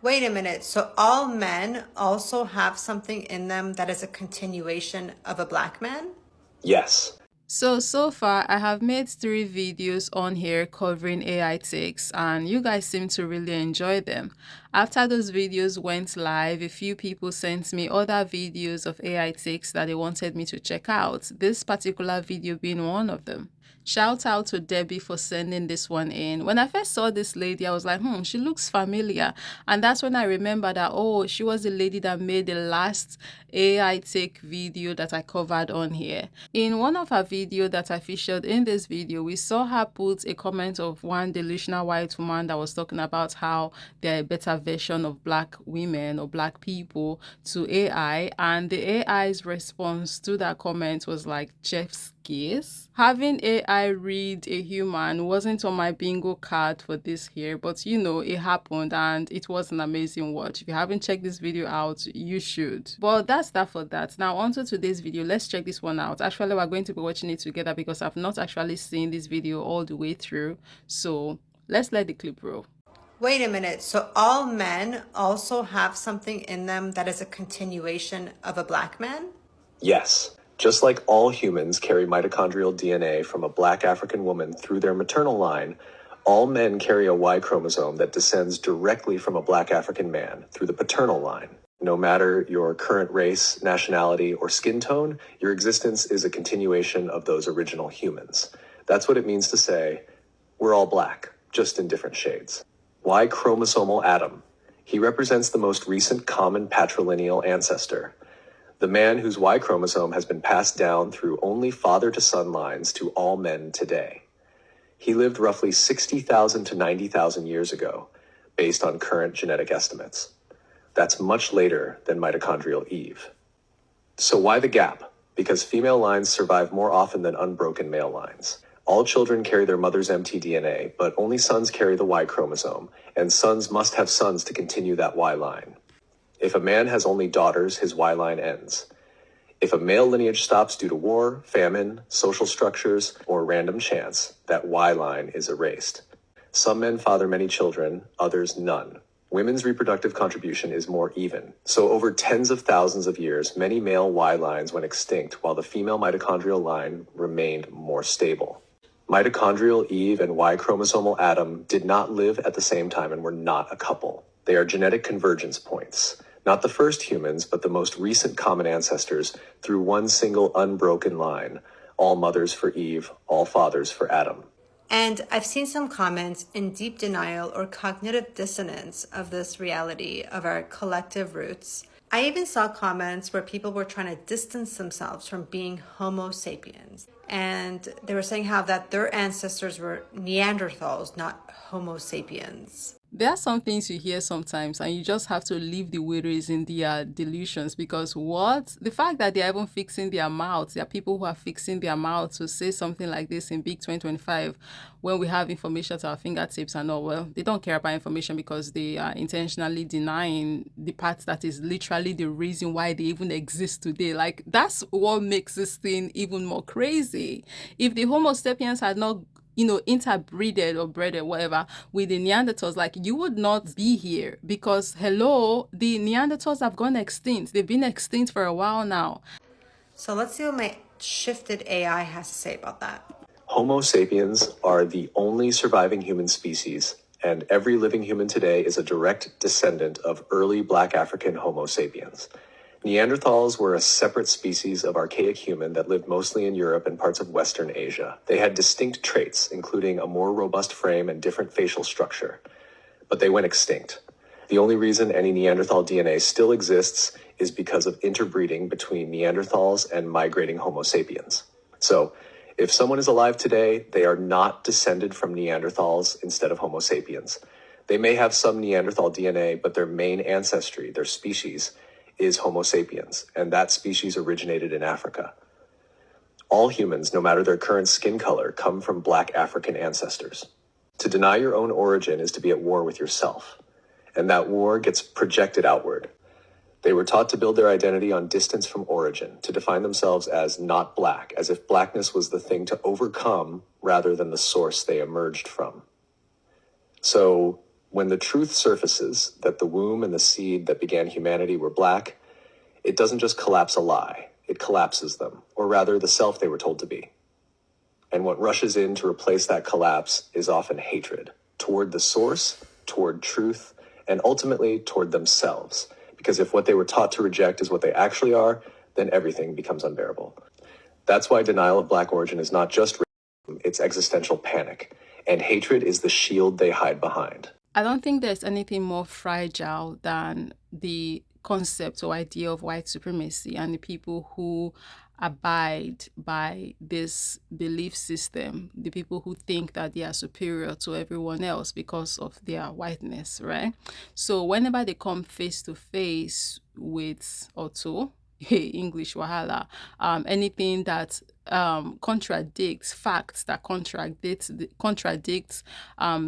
Wait a minute. So all men also have something in them that is a continuation of a black man? Yes. So far, I have made 3 videos on here covering AI takes, and you guys seem to really enjoy them. After those videos went live, a few people sent me other videos of AI takes that they wanted me to check out, this particular video being one of them. Shout out to Debbie for sending this one in. When I first saw this lady, I was like, she looks familiar. And that's when I remembered that, oh, she was the lady that made the last AI take video that I covered on here. In one of her video that I featured in this video, we saw her put a comment of one delusional white woman that was talking about how they're a better version of black women or black people to AI. And the AI's response to that comment was like, chef's kiss. Having AI read a human wasn't on my bingo card for this here, but it happened and it was an amazing watch. If you haven't checked this video out, you should. But that's that for that. Now on to today's video. Let's check this one out. Actually, we're going to be watching it together because I've not actually seen this video all the way through. So let's let the clip roll. Wait a minute. So all men also have something in them that is a continuation of a black man? Yes. Just like all humans carry mitochondrial DNA from a black African woman through their maternal line, all men carry a Y chromosome that descends directly from a black African man through the paternal line. No matter your current race, nationality, or skin tone, your existence is a continuation of those original humans. That's what it means to say, we're all black, just in different shades. Y chromosomal Adam. He represents the most recent common patrilineal ancestor, the man whose Y chromosome has been passed down through only father-to-son lines to all men today. He lived roughly 60,000 to 90,000 years ago, based on current genetic estimates. That's much later than mitochondrial Eve. So why the gap? Because female lines survive more often than unbroken male lines. All children carry their mother's mtDNA, but only sons carry the Y chromosome, and sons must have sons to continue that Y line. If a man has only daughters, his Y line ends. If a male lineage stops due to war, famine, social structures, or random chance, that Y line is erased. Some men father many children, others none. Women's reproductive contribution is more even. So over tens of thousands of years, many male Y lines went extinct while the female mitochondrial line remained more stable. Mitochondrial Eve and Y chromosomal Adam did not live at the same time and were not a couple. They are genetic convergence points. Not the first humans, but the most recent common ancestors through one single unbroken line. All mothers for Eve, all fathers for Adam. And I've seen some comments in deep denial or cognitive dissonance of this reality of our collective roots. I even saw comments where people were trying to distance themselves from being Homo sapiens. And they were saying how that their ancestors were Neanderthals, not Homo sapiens. There are some things you hear sometimes, and you just have to leave the weirdos in their delusions because the fact that they're even fixing their mouths, there are people who are fixing their mouths to say something like this in big 2025 when we have information at our fingertips and all. Well, they don't care about information because they are intentionally denying the part that is literally the reason why they even exist today. Like, that's what makes this thing even more crazy. If the Homo sapiens had not interbreeded or bred or whatever with the Neanderthals, like, you would not be here because, hello, the Neanderthals have gone extinct. They've been extinct for a while now. So let's see what my shifted AI has to say about that. Homo sapiens are the only surviving human species, and every living human today is a direct descendant of early black African Homo sapiens. Neanderthals were a separate species of archaic human that lived mostly in Europe and parts of Western Asia. They had distinct traits, including a more robust frame and different facial structure. But they went extinct. The only reason any Neanderthal DNA still exists is because of interbreeding between Neanderthals and migrating Homo sapiens. So, if someone is alive today, they are not descended from Neanderthals instead of Homo sapiens. They may have some Neanderthal DNA, but their main ancestry, their species, is Homo sapiens, and that species originated in Africa. All humans, no matter their current skin color, come from black African ancestors. To deny your own origin is to be at war with yourself, and that war gets projected outward. They were taught to build their identity on distance from origin, to define themselves as not black, as if blackness was the thing to overcome rather than the source they emerged from. So, When the truth surfaces that the womb and the seed that began humanity were black, it doesn't just collapse a lie, it collapses them, or rather the self they were told to be. And what rushes in to replace that collapse is often hatred toward the source, toward truth, and ultimately toward themselves. Because if what they were taught to reject is what they actually are, then everything becomes unbearable. That's why denial of black origin is not just racism, it's existential panic. And hatred is the shield they hide behind. I don't think there's anything more fragile than the concept or idea of white supremacy and the people who abide by this belief system, the people who think that they are superior to everyone else because of their whiteness, right? So whenever they come face to face with or to English wahala, anything that contradicts facts, that contradicts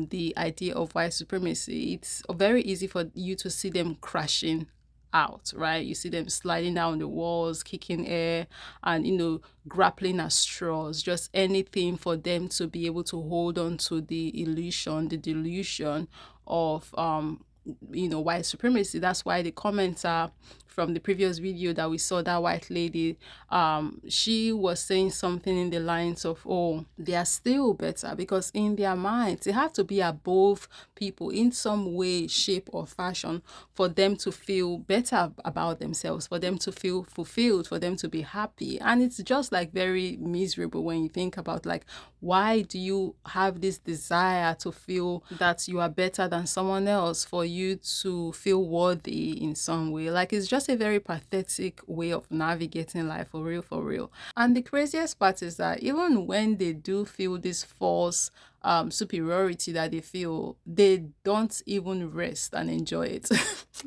the idea of white supremacy, it's very easy for you to see them crashing out, right? You see them sliding down the walls, kicking air, and grappling at straws, just anything for them to be able to hold on to the illusion, the delusion of white supremacy. That's why the commenter from the previous video that we saw, that white lady, she was saying something in the lines of, oh, they are still better, because in their minds they have to be above people in some way, shape or fashion for them to feel better about themselves, for them to feel fulfilled, for them to be happy. And it's just like very miserable when you think about, like, why do you have this desire to feel that you are better than someone else, for you to feel worthy in some way? Like, it's just a very pathetic way of navigating life, for real, for real. And the craziest part is that even when they do feel this false superiority that they feel, they don't even rest and enjoy it.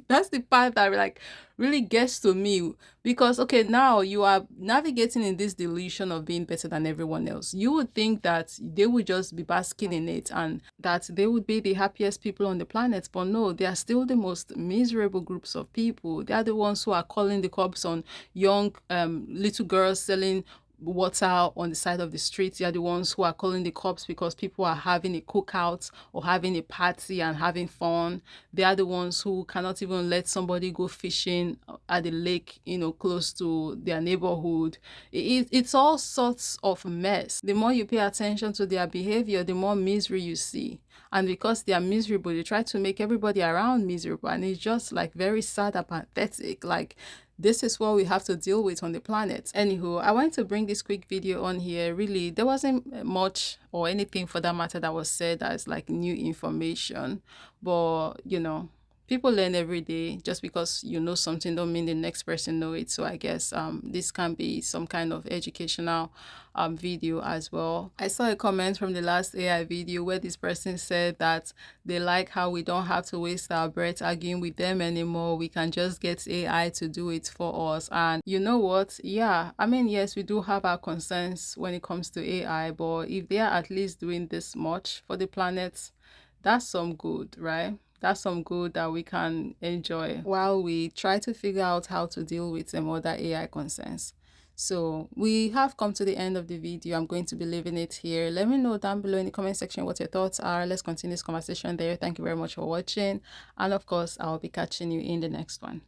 That's the part that, like, really gets to me, because okay, now you are navigating in this delusion of being better than everyone else. You would think that they would just be basking in it and that they would be the happiest people on the planet, but no, they are still the most miserable groups of people. They are the ones who are calling the cops on young little girls selling water on the side of the street. They are the ones who are calling the cops because people are having a cookout or having a party and having fun. They are the ones who cannot even let somebody go fishing at the lake, close to their neighborhood. It's all sorts of mess. The more you pay attention to their behavior, the more misery you see. And because they are miserable, they try to make everybody around miserable. And it's just like very sad and pathetic. Like, this is what we have to deal with on the planet. Anywho, I wanted to bring this quick video on here. Really, there wasn't much or anything for that matter that was said as like new information. But, people learn every day. Just because you know something don't mean the next person know it. So I guess this can be some kind of educational video as well. I saw a comment from the last AI video where this person said that they like how we don't have to waste our breath arguing with them anymore. We can just get AI to do it for us. And you know what? Yeah, I mean, yes, we do have our concerns when it comes to AI, but if they are at least doing this much for the planet, that's some good, right? That's some good that we can enjoy while we try to figure out how to deal with some other AI concerns. So we have come to the end of the video. I'm going to be leaving it here. Let me know down below in the comment section what your thoughts are. Let's continue this conversation there. Thank you very much for watching. And of course, I'll be catching you in the next one.